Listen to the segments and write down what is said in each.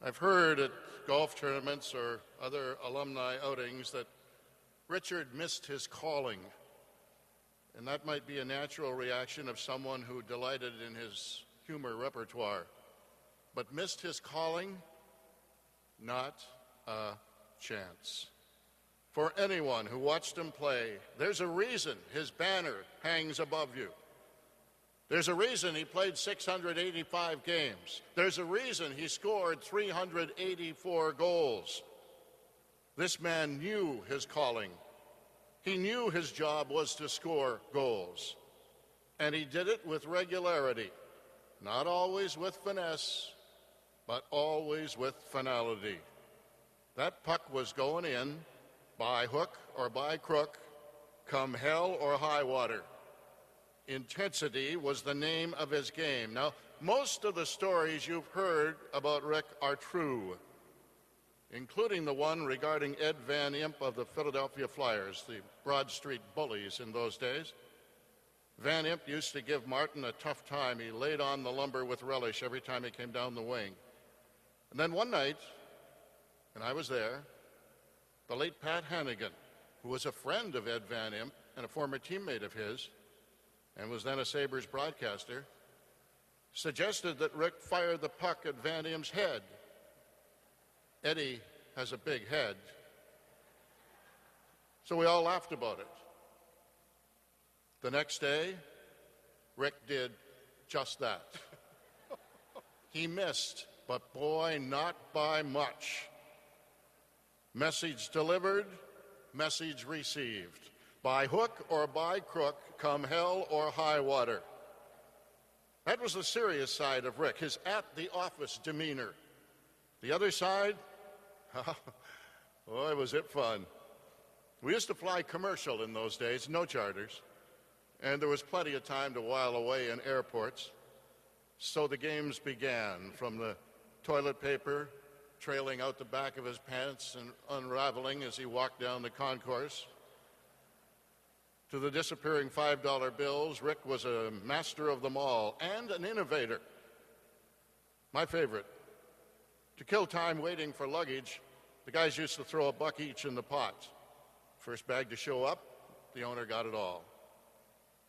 I've heard at golf tournaments or other alumni outings that Richard missed his calling, and that might be a natural reaction of someone who delighted in his humor repertoire. But missed his calling? Not a chance. For anyone who watched him play, there's a reason his banner hangs above you. There's a reason he played 685 games. There's a reason he scored 384 goals. This man knew his calling. He knew his job was to score goals. And he did it with regularity, not always with finesse, but always with finality. That puck was going in by hook or by crook, come hell or high water. Intensity was the name of his game. Now, most of the stories you've heard about Rick are true, including the one regarding Ed Van Impe of the Philadelphia Flyers, the Broad Street bullies in those days. Van Impe used to give Martin a tough time. He laid on the lumber with relish every time he came down the wing. And then one night, and I was there, the late Pat Hannigan, who was a friend of Ed Van Impe and a former teammate of his, and was then a Sabres broadcaster, suggested that Rick fire the puck at Van Impe's head. Eddie has a big head. So we all laughed about it. The next day, Rick did just that. He missed, but boy, not by much. Message delivered, message received. By hook or by crook, come hell or high water. That was the serious side of Rick, his at-the-office demeanor. The other side, boy, was it fun. We used to fly commercial in those days, no charters, and there was plenty of time to while away in airports. So the games began, from the toilet paper trailing out the back of his pants and unraveling as he walked down the concourse, to the disappearing $5 bills. Rick was a master of them all and an innovator. My favorite, to kill time waiting for luggage, the guys used to throw $1 each in the pot. First bag to show up, the owner got it all.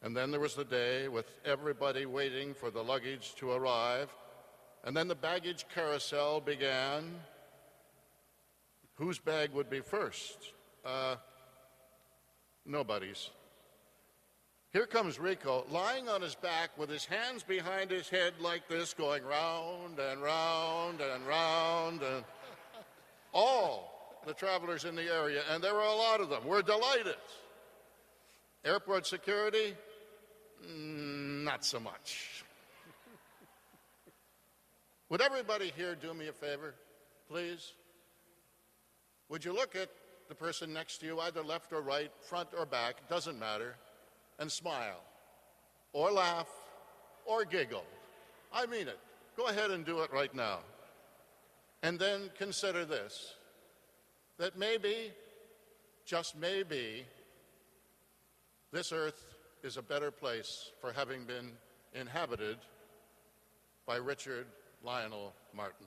And then there was the day with everybody waiting for the luggage to arrive. And then the baggage carousel began. Whose bag would be first? Nobody's. Here comes Rico, lying on his back with his hands behind his head like this, going round and round and round, and all the travelers in the area, and there were a lot of them, were delighted. Airport security, not so much. Would everybody here do me a favor, please? Would you look at the person next to you, either left or right, front or back, doesn't matter, and smile, or laugh, or giggle? I mean it. Go ahead and do it right now. And then consider this, that maybe, just maybe, this earth is a better place for having been inhabited by Richard Lionel Martin.